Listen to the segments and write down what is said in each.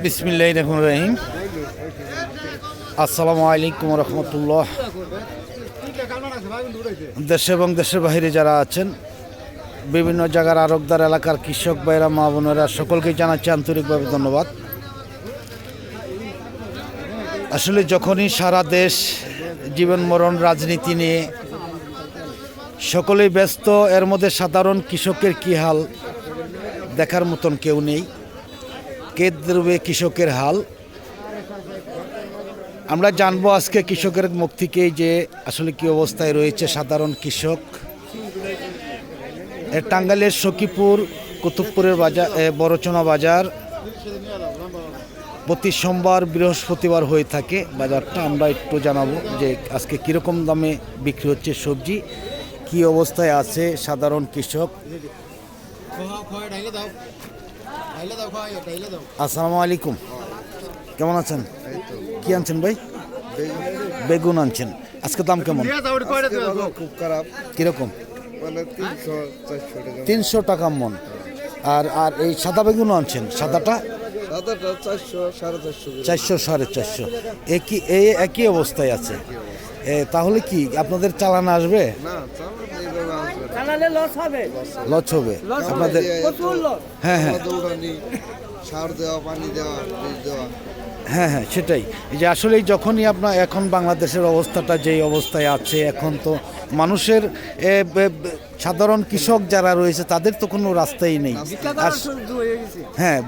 বিসমিল্লাহির রহমানির রহিম। আসসালামু আলাইকুম রহমতুল্লাহ। দেশে এবং দেশের বাইরে যারা আছেন, বিভিন্ন জায়গার আরবদার এলাকার কৃষক ভাইরা, মা বোনেরা, সকলকে জানাচ্ছি আন্তরিকভাবে ধন্যবাদ। আসলে যখনই সারা দেশ জীবন মরণ রাজনীতি নিয়ে সকলেই ব্যস্ত, এর মধ্যে সাধারণ কৃষকের কী হাল দেখার মতন কেউ নেই। কে দেবে কৃষকের হাল? আমরা জানবো আজকে কৃষকের মুখ থেকেই যে আসলে কী অবস্থায় রয়েছে সাধারণ কৃষক। টাঙ্গাইলের সখীপুর কুতুবপুরের বাজার, বড়চনা বাজার প্রতি সোমবার বৃহস্পতিবার হয়ে থাকে বাজারটা। আমরা একটু জানাবো যে আজকে কীরকম দামে বিক্রি হচ্ছে সবজি, কী অবস্থায় আছে সাধারণ কৃষক। আসসালামু আলাইকুম, কেমন আছেন? কি আনছেন ভাই? বেগুন আনছেন। আজকে দাম কেমন? কিরকম? 300 টাকা মন। আর আর এই সাদা বেগুন আনছেন, সাদাটা 400 450। একই অবস্থায় আছে। তাহলে কি আপনাদের চালান আসবে? লস হবে আপনাদের। হ্যাঁ হ্যাঁ হ্যাঁ হ্যাঁ, সেটাই। যে আসলে যখনই আপনার এখন বাংলাদেশের অবস্থাটা যেই অবস্থায় আছে, এখন তো মানুষের সাধারণ কৃষক যারা রয়েছে তাদের তো কোনো রাস্তাই নেই। হ্যাঁ,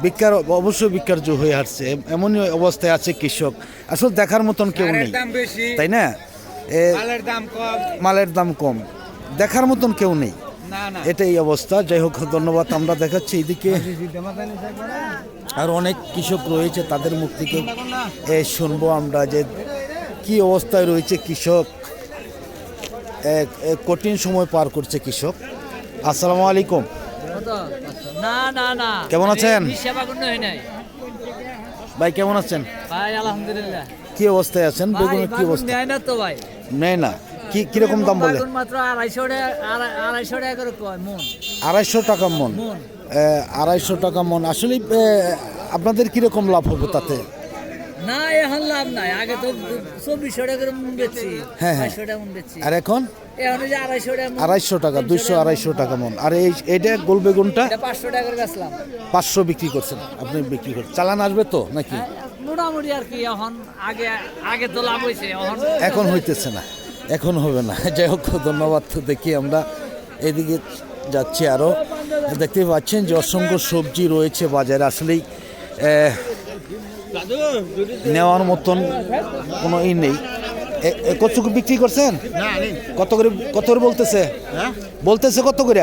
অবশ্যই বিকার যুগ হয়ে আসছে, এমনই অবস্থায় আছে কৃষক। আসলে দেখার মতন কেউ নেই, তাই না? মালের দাম কম, দেখার মতন কেউ নেই, এটাই অবস্থা। যাই হোক, ধন্যবাদ। আমরা দেখাচ্ছি এইদিকে আর অনেক কৃষক রয়েছে, তাদের মুখ থেকে শুনবো আমরা যে কি অবস্থায় রয়েছে কৃষক। কঠিন সময় পার করছে কৃষক। আসসালামু আলাইকুম, কেমন আছেন ভাই? কেমন আছেন ভাই? আলহামদুলিল্লাহ। কি অবস্থায় আছেন? বেগুনের কি অবস্থা? নেয় না তো ভাই, নেয় না। কিরকম দাম বলে? মাত্র 250 টাকা করে মন। 250 টাকা মন। 250 টাকা মন। আসলে আপনাদের কিরকম লাভ হবে তাতে? না, এখন লাভ নাই। আগে তো 2400 টাকা করে মন বেচছি। হ্যাঁ হ্যাঁ, 250 টাকা মন বেচছি। আর এখন এখন যে 250 টাকা। 250 টাকা, 200-250 টাকা মন। আর এইটা গোল বেগুনটা 500 টাকা করে বেচলাম। 500 বিক্রি করছেন আপনি? বিক্রি করছেন, চালান আসবে তো নাকি? মোটামুটি আর কি। এখন আগে তো লাভ হয়েছে, এখন হইতেছে না, এখন হবে না। যাই হোক, ধন্যবাদ। দেখি আমরা এদিকে যাচ্ছি, আরও দেখতে পাচ্ছেন যে অসংখ্য সবজি রয়েছে বাজারে। আসলেই নেওয়ার মতন কোনো নেই। কত বিক্রি করছেন? কত করে বলতেছে? কত করে?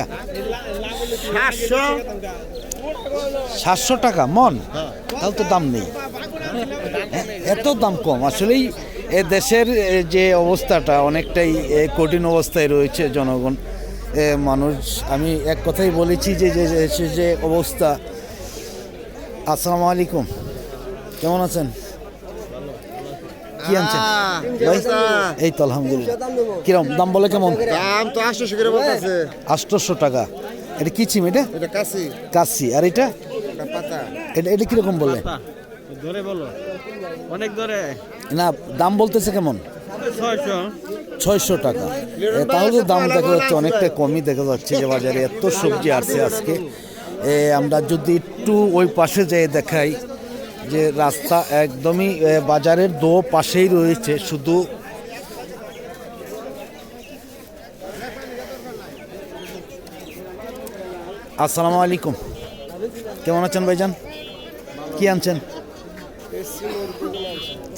700 টাকা মন। তাহলে তো দাম নেই, এত দাম কম। আসলেই দেশের যে অবস্থাটা অনেকটাই কঠিন অবস্থায় রয়েছে জনগণ, মানুষ। আমি এক কথাই বলেছি যে অবস্থা। আসসালামু আলাইকুম, কেমন আছেন? কি আনছেন? এই তো আলহামদুলিল্লাহ। কিরকম দাম বলে? কেমন দাম? তো 800 করে বলতেছে। 800 টাকা। এটা কি চিম? এটা কাশি। আর এটা এটা কিরকম বলে? ধরে বলো, অনেক ধরে না, দাম বলতেছে কেমন? 600 টাকা। তাহলে দাম দেখা যাচ্ছে অনেকটা কমই দেখা যাচ্ছে যে বাজারে এত সবজি আসছে আজকে। আমরা যদি একটু ওই পাশে যেয়ে দেখাই যে রাস্তা একদমই বাজারের দো পাশেই রয়েছে শুধু। আসসালামু আলাইকুম, কেমন আছেন ভাইজান? কি আনছেন?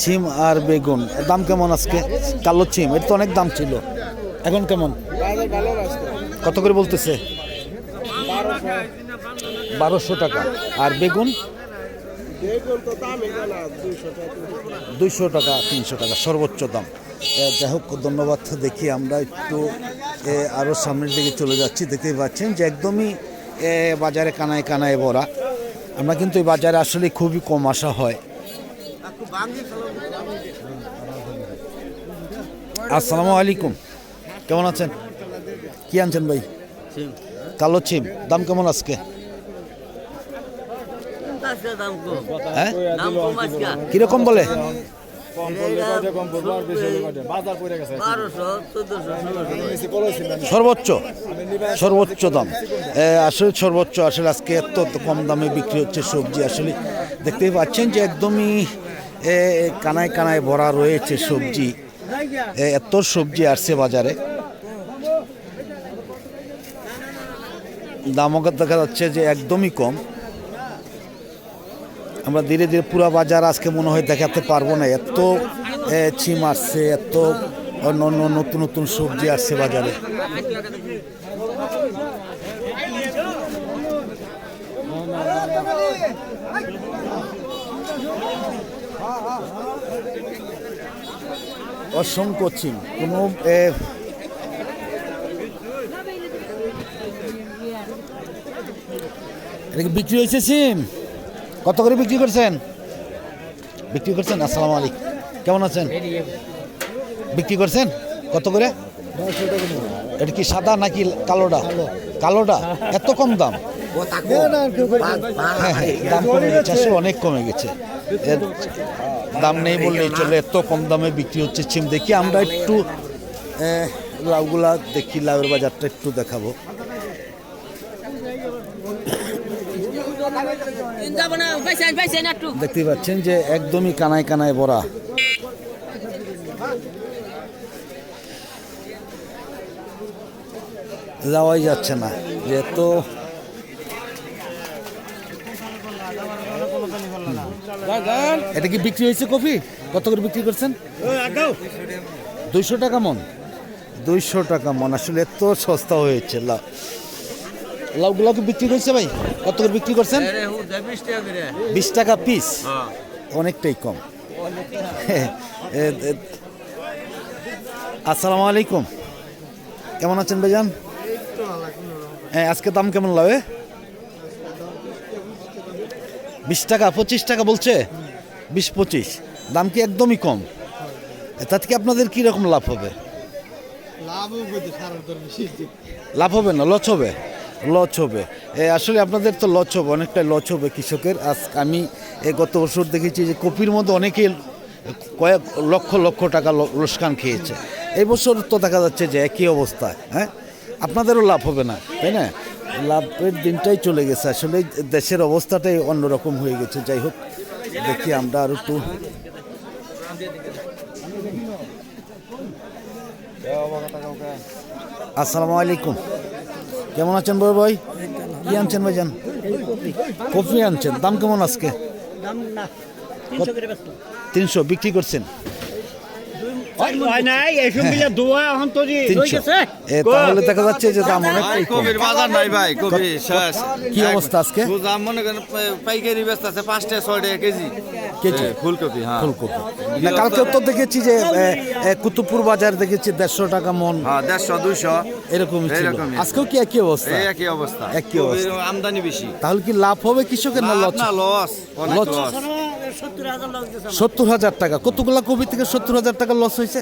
ছিম আর বেগুন। দাম কেমন আজকে? কালো ছিম, এটা তো অনেক দাম ছিল, এখন কেমন? কত করে বলতেছে? 1200 টাকা। আর বেগুন? 200 টাকা, 300 টাকা সর্বোচ্চ দাম। যাই হোক, ধন্যবাদ। দেখি আমরা একটু আরও সামনের দিকে চলে যাচ্ছি। দেখতেই পাচ্ছেন যে একদমই বাজারে কানায় কানায় ভরা। আমরা কিন্তু এই বাজারে আসলে খুবই কম আসা হয়। আসসালামু আলাইকুম, কেমন আছেন? কি আনছেন ভাই? কালো ছিম। দাম কেমন আজকে? আছে দাম কম হ্যাঁ দাম কম আজকে কিরকম বলে কম পড়লে কয়টা, কম পড়বে আর বেশি হলে কয়টা? বাজার পড়ে গেছে 1200 1400 সর্বোচ্চ সর্বোচ্চ দাম আসলে সর্বোচ্চ আসলে আজকে এত কম দামে বিক্রি হচ্ছে সবজি আসলে দেখতেই পাচ্ছেন যে একদমই কানায় কানায় ভরা রয়েছে সবজি এত সবজি আসছে বাজারে দামও দেখা যাচ্ছে যে একদমই কম আমরা ধীরে ধীরে পুরো বাজার আজকে মনে হয় দেখাতে পারবো না এত ছিম আসছে এত অন্য অন্য নতুন নতুন সবজি আসছে বাজারে অসংখ্য ছিম কোনো এটা কি বিক্রি হয়েছে সিম কত করে বিক্রি করছেন আসসালামু আলাইকুম কেমন আছেন বিক্রি করছেন কত করে এটা কি সাদা নাকি কালোটা এত কম দাম হ্যাঁ হ্যাঁ দাম কমে গেছে আসলে অনেক কমে গেছে এর দাম নেই বললেই চলে এত কম দামে বিক্রি হচ্ছে সিম দেখি আমরা একটু লাউগুলা দেখি লাউয়ের বাজারটা একটু দেখাবো দেখতেই পাচ্ছেন যে একদমই কানায় কানায় ভরা যাওয়াই যাচ্ছে না যে তো এটা কি বিক্রি হয়েছে কফি কত করে বিক্রি করছেন 200 টাকা মন 200 টাকা মন আসলে এত সস্তা হয়েছে লাউগুলো কি বিক্রি করছে ভাই কত করে বিক্রি করছেন 20 টাকা পিস অনেকটাই কম আসসালামু আলাইকুম কেমন আছেন ভাইজান হ্যাঁ আজকে দাম কেমন লাউয়ে 20 টাকা 25 টাকা বলছে 20-25 দাম কি একদমই কম তাতে কি আপনাদের কি রকম লাভ হবে লাভ হবে না লস হবে আসলে আপনাদের তো লস হবে অনেকটাই লস হবে কৃষকের আজ আমি গত বছর দেখেছি যে কপির মধ্যে অনেকেই কয়েক লক্ষ টাকা লোকসান খেয়েছে এই বছর তো দেখা যাচ্ছে যে একই অবস্থা হ্যাঁ আপনাদেরও লাভ হবে না তাই না লাভের দিনটাই চলে গেছে আসলে দেশের অবস্থাটাই অন্যরকম হয়ে গেছে যাই হোক দেখি আমরা আর একটু আসসালামু আলাইকুম কেমন আছেন বড় ভাই কি আনছেন ভাইজান কফি আনছেন দাম কেমন আজকে 300 বিক্রি করছেন তাহলে দেখা যাচ্ছে যে দাম অনেকটাই কম বাজার নাই ভাই কবি শেষ কি অবস্থা আজকে দাম মনে করেন পাইকারি ব্যস্ত আছে 5 টাকা 6 টাকা কেজি ফুলকপি হ্যাঁ ফুলকপি না কালকে তো দেখেছি যে কুতুবপুর বাজার দেখেছি 150 টাকা মন হ্যাঁ 150-200 এরকম ছিল আজকেও কি একই অবস্থা একই অবস্থা আমদানি বেশি তাহলে কি লাভ হবে কৃষকের না লস না লস অনেক লস 70,000 টাকা কতগুলা কপি থেকে 70,000 টাকা লস হয়েছে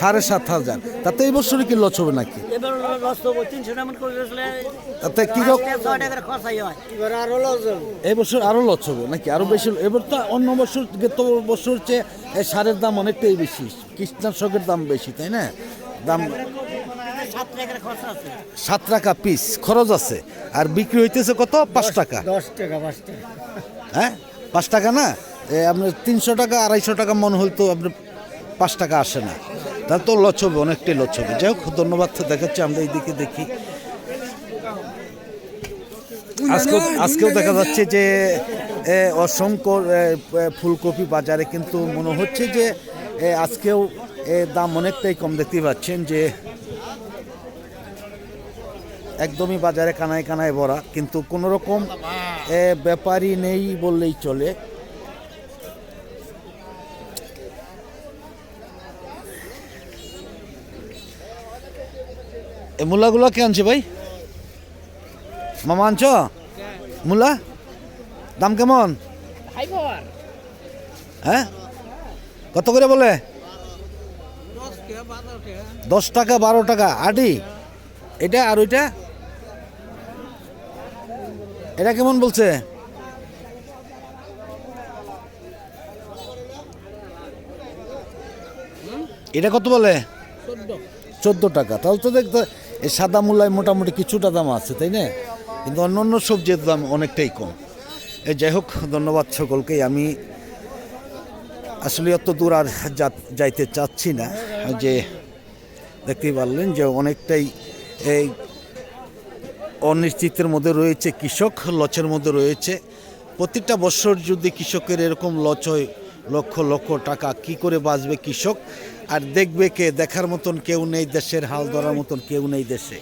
7,500 তাতে এই বছরে কি লস হবে নাকি তাতে কি এই বছর আরো লস হবে নাকি আরো বেশি এবার তো অন্য বছর গত বছর চেয়ে সারের দাম অনেকটাই বেশি কীটনাশকের দাম বেশি তাই না দাম 7 টাকা পিস খরচ আছে আর বিক্রি হইতেছে কত 5 টাকা 10 টাকা 5 টাকা হ্যাঁ 5 টাকা না আপনার 300 টাকা 250 টাকা মন হইতো আপনার 5 টাকা আসে না তাহলে তো লস হবে অনেকটাই লস হবে যাই হোক ধন্যবাদ তো দেখাচ্ছি আমরা এইদিকে দেখি আজকেও দেখা যাচ্ছে যে অসংখ্য ফুলকপি বাজারে কিন্তু মনে হচ্ছে যে আজকেও দাম অনেকটাই কম দেখতে পাচ্ছেন যে একদমই বাজারে কানায় কানায় ভরা কিন্তু কোনো রকম ব্যাপারই নেই বললেই চলে মূলাগুলো কে আনছে ভাই মামা আনছ মূলা দাম কেমন হ্যাঁ কত করে বলে 10 টাকা 12 টাকা আটি এটা আর ওইটা এটা কেমন বলছে এটা কত বলে 14 টাকা। তাহলে তো দেখতে এই সাদা মূলায় মোটামুটি কিছুটা দাম আছে, তাই না? কিন্তু অন্য অন্য সবজির দাম অনেকটাই কম। এই যাই হোক, ধন্যবাদ সকলকেই। আমি আসলে অত দূর আর যাইতে চাচ্ছি না, যে দেখতেই পারলেন যে অনেকটাই এই অনিশ্চিতের মধ্যে রয়েছে কৃষক, লচের মধ্যে রয়েছে। প্রতিটা বছর যদি কৃষকের এরকম লচ হয়, লক্ষ লক্ষ টাকা, কি করে বাঁচবে কৃষক? আর দেখবে কে? দেখার মতন কেউ নেই, দেশের হাল ধরার মতন কেউ নেই দেশে।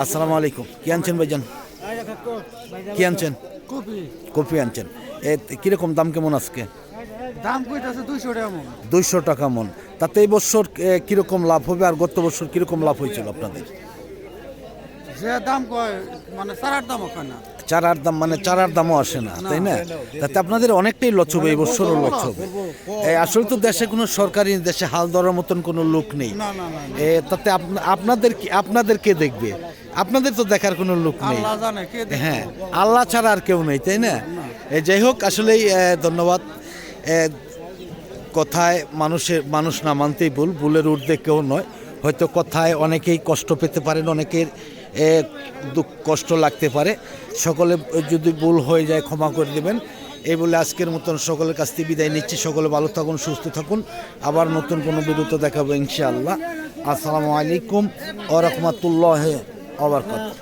আসসালামু আলাইকুম। কি আনছেন ভাইজান? কি আনছেন? কপি আনছেন। কীরকম দাম কেমন আজকে? দাম কইতাছে 200 টাকা মন। 200 টাকা মন। তাতে এই বছর কীরকম লাভ হবে, আর গত বছর কীরকম লাভ হয়েছিল আপনাদের? যে দাম কয় মানে চারার দাম কয় না। চারার দাম মানে চারার দামও আসে না, তাই না? তাতে আপনাদের অনেকটাই লচ হবে, এই বছরও লচ হবে। আসলে তো দেশে কোনো সরকারি, দেশে হাল ধরার মতন কোনো লোক নেই। না না না, তাতে আপনাদের কে দেখবে? আপনাদের তো দেখার কোনো লোক নেই। আল্লাহ জানে কে দেখে। হ্যাঁ, আল্লাহ ছাড়া আর কেউ নেই, তাই না? যাই হোক, আসলেই ধন্যবাদ। কথায় মানুষ না মানতেই ভুলের ঊর্ধ্বে কেউ নয়। হয়তো কথায় অনেকেই কষ্ট পেতে পারেন, অনেকের দুঃখ কষ্ট লাগতে পারে। সকলে যদি ভুল হয়ে যায় ক্ষমা করে দেবেন, এই বলে আজকের মতন সকলের কাছ থেকে বিদায় নিচ্ছি। সকলে ভালো থাকুন, সুস্থ থাকুন। আবার নতুন কোনো ভিডিওতে দেখাবো ইনশাআল্লাহ। আসসালামু আলাইকুম ওয়া রাহমাতুল্লাহি ওয়া বারাকাতুহু।